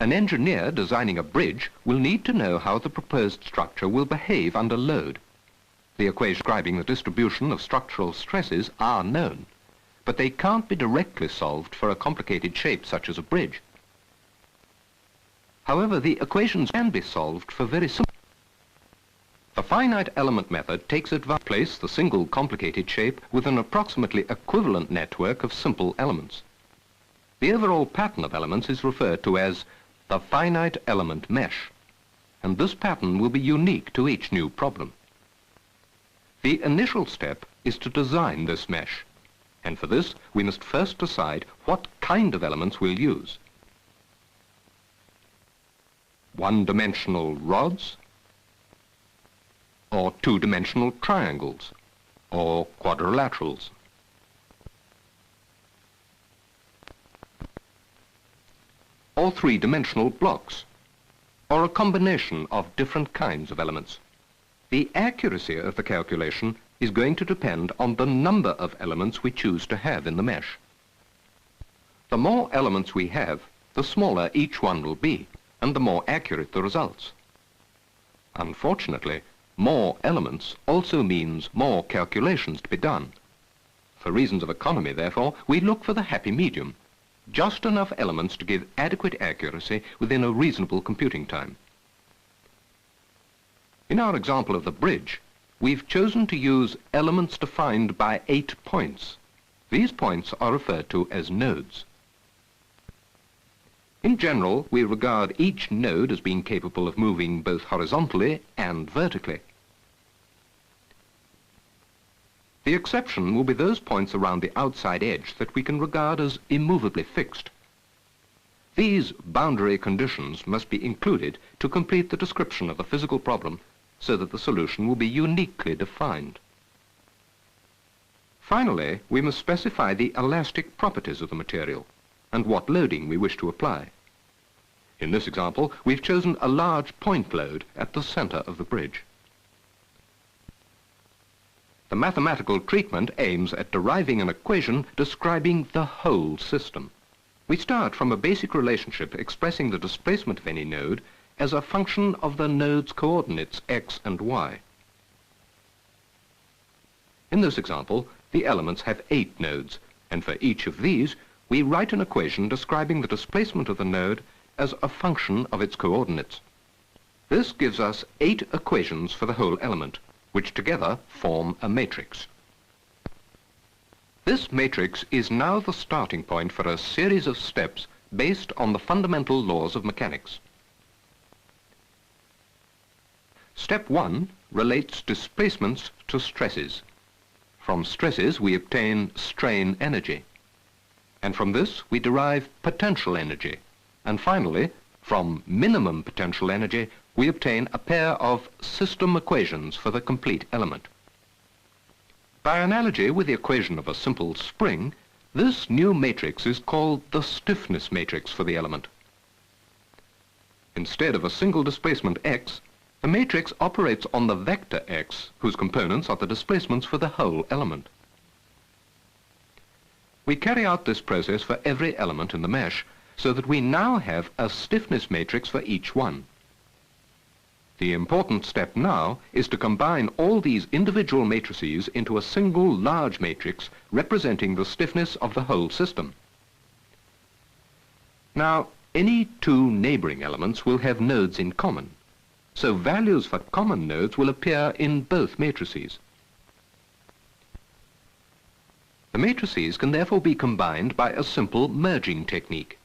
An engineer designing a bridge will need to know how the proposed structure will behave under load. The equations describing the distribution of structural stresses are known, but they can't be directly solved for a complicated shape such as a bridge. However, the equations can be solved for very simple. The finite element method takes advantage to place the single complicated shape with an approximately equivalent network of simple elements. The overall pattern of elements is referred to as the finite element mesh, and this pattern will be unique to each new problem. The initial step is to design this mesh, and for this we must first decide what kind of elements we'll use. One-dimensional rods, or two-dimensional triangles, or quadrilaterals. Or three-dimensional blocks, or a combination of different kinds of elements. The accuracy of the calculation is going to depend on the number of elements we choose to have in the mesh. The more elements we have, the smaller each one will be, and the more accurate the results. Unfortunately, more elements also means more calculations to be done. For reasons of economy, therefore, we look for the happy medium. Just enough elements to give adequate accuracy within a reasonable computing time. In our example of the bridge, we've chosen to use elements defined by 8 points. These points are referred to as nodes. In general, we regard each node as being capable of moving both horizontally and vertically. The exception will be those points around the outside edge that we can regard as immovably fixed. These boundary conditions must be included to complete the description of the physical problem so that the solution will be uniquely defined. Finally, we must specify the elastic properties of the material and what loading we wish to apply. In this example, we've chosen a large point load at the center of the bridge. The mathematical treatment aims at deriving an equation describing the whole system. We start from a basic relationship expressing the displacement of any node as a function of the node's coordinates x and y. In this example, the elements have 8 nodes, and for each of these, we write an equation describing the displacement of the node as a function of its coordinates. This gives us 8 equations for the whole element, which together form a matrix. This matrix is now the starting point for a series of steps based on the fundamental laws of mechanics. Step 1 relates displacements to stresses. From stresses we obtain strain energy, and from this we derive potential energy, and finally, from minimum potential energy, we obtain a pair of system equations for the complete element. By analogy with the equation of a simple spring, this new matrix is called the stiffness matrix for the element. Instead of a single displacement x, the matrix operates on the vector x, whose components are the displacements for the whole element. We carry out this process for every element in the mesh, so that we now have a stiffness matrix for each one. The important step now is to combine all these individual matrices into a single large matrix representing the stiffness of the whole system. Now, any two neighboring elements will have nodes in common, so values for common nodes will appear in both matrices. The matrices can therefore be combined by a simple merging technique.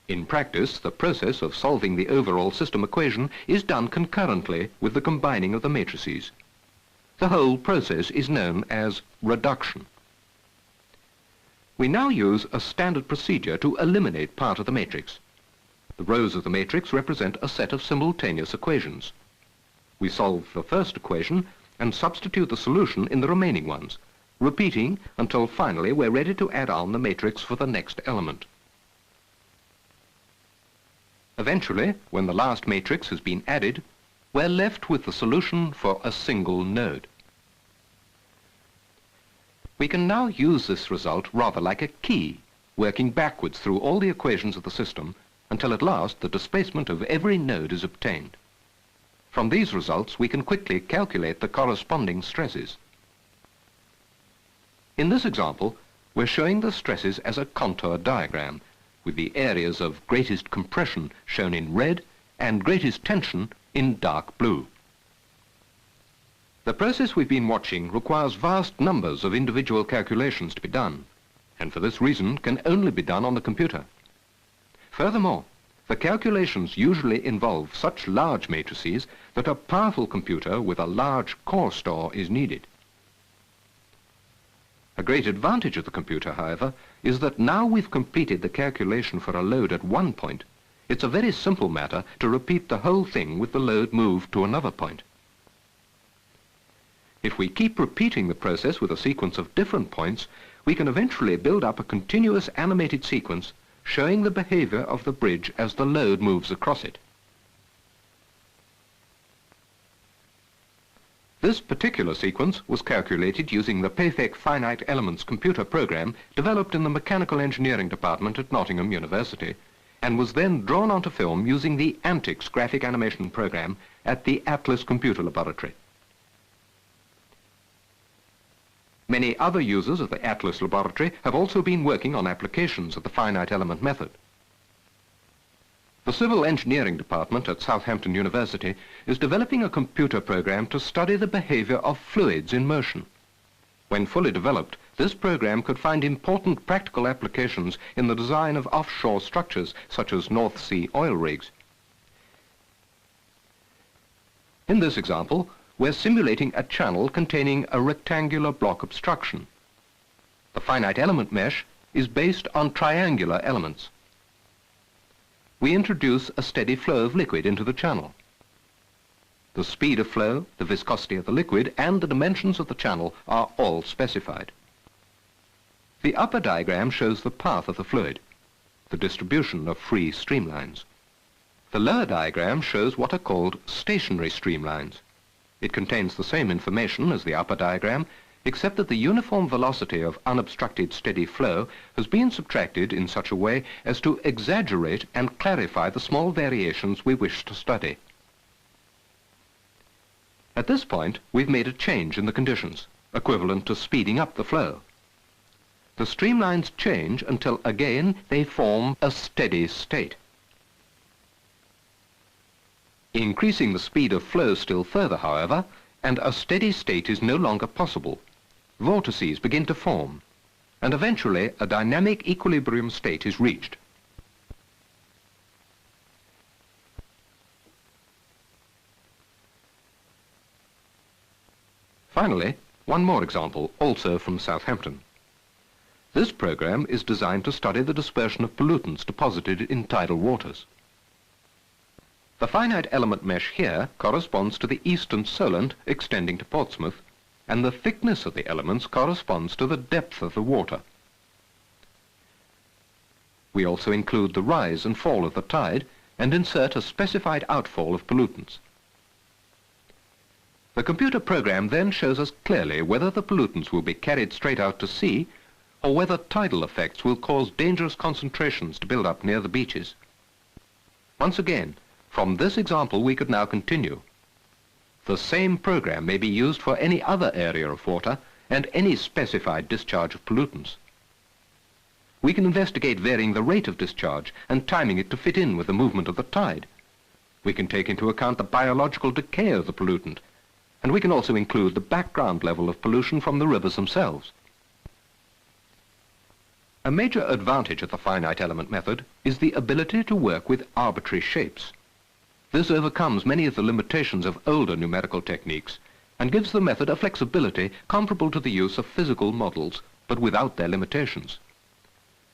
In practice, the process of solving the overall system equation is done concurrently with the combining of the matrices. The whole process is known as reduction. We now use a standard procedure to eliminate part of the matrix. The rows of the matrix represent a set of simultaneous equations. We solve the first equation and substitute the solution in the remaining ones, repeating until finally we're ready to add on the matrix for the next element. Eventually, when the last matrix has been added, we're left with the solution for a single node. We can now use this result rather like a key, working backwards through all the equations of the system until at last the displacement of every node is obtained. From these results, we can quickly calculate the corresponding stresses. In this example, we're showing the stresses as a contour diagram, with the areas of greatest compression shown in red and greatest tension in dark blue. The process we've been watching requires vast numbers of individual calculations to be done, and for this reason can only be done on the computer. Furthermore, the calculations usually involve such large matrices that a powerful computer with a large core store is needed. A great advantage of the computer, however, is that now we've completed the calculation for a load at one point, it's a very simple matter to repeat the whole thing with the load moved to another point. If we keep repeating the process with a sequence of different points, we can eventually build up a continuous animated sequence showing the behavior of the bridge as the load moves across it. This particular sequence was calculated using the PAFEC Finite Elements computer program developed in the Mechanical Engineering Department at Nottingham University, and was then drawn onto film using the Antics graphic animation program at the Atlas Computer Laboratory. Many other users of the Atlas Laboratory have also been working on applications of the finite element method. The Civil Engineering Department at Southampton University is developing a computer program to study the behavior of fluids in motion. When fully developed, this program could find important practical applications in the design of offshore structures such as North Sea oil rigs. In this example, we're simulating a channel containing a rectangular block obstruction. The finite element mesh is based on triangular elements. We introduce a steady flow of liquid into the channel. The speed of flow, the viscosity of the liquid, and the dimensions of the channel are all specified. The upper diagram shows the path of the fluid, the distribution of free streamlines. The lower diagram shows what are called stationary streamlines. It contains the same information as the upper diagram, except that the uniform velocity of unobstructed steady flow has been subtracted in such a way as to exaggerate and clarify the small variations we wish to study. At this point, we've made a change in the conditions, equivalent to speeding up the flow. The streamlines change until again they form a steady state. Increasing the speed of flow still further, however, and a steady state is no longer possible. Vortices begin to form, and eventually a dynamic equilibrium state is reached. Finally, one more example, also from Southampton. This program is designed to study the dispersion of pollutants deposited in tidal waters. The finite element mesh here corresponds to the eastern Solent extending to Portsmouth, and the thickness of the elements corresponds to the depth of the water. We also include the rise and fall of the tide and insert a specified outfall of pollutants. The computer program then shows us clearly whether the pollutants will be carried straight out to sea or whether tidal effects will cause dangerous concentrations to build up near the beaches. Once again, from this example we could now continue. The same program may be used for any other area of water and any specified discharge of pollutants. We can investigate varying the rate of discharge and timing it to fit in with the movement of the tide. We can take into account the biological decay of the pollutant, and we can also include the background level of pollution from the rivers themselves. A major advantage of the finite element method is the ability to work with arbitrary shapes. This overcomes many of the limitations of older numerical techniques and gives the method a flexibility comparable to the use of physical models, but without their limitations.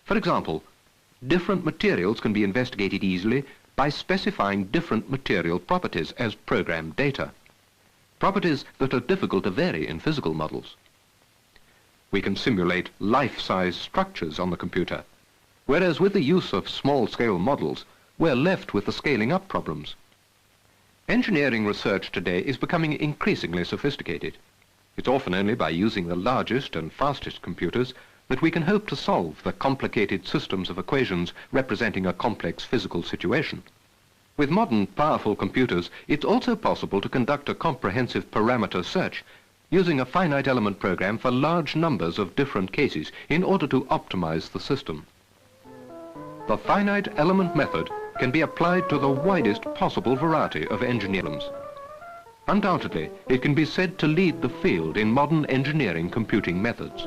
For example, different materials can be investigated easily by specifying different material properties as program data, properties that are difficult to vary in physical models. We can simulate life-size structures on the computer, whereas with the use of small-scale models, we're left with the scaling-up problems. Engineering research today is becoming increasingly sophisticated. It's often only by using the largest and fastest computers that we can hope to solve the complicated systems of equations representing a complex physical situation. With modern powerful computers, it's also possible to conduct a comprehensive parameter search using a finite element program for large numbers of different cases in order to optimize the system. The finite element method can be applied to the widest possible variety of engineering problems. Undoubtedly, it can be said to lead the field in modern engineering computing methods.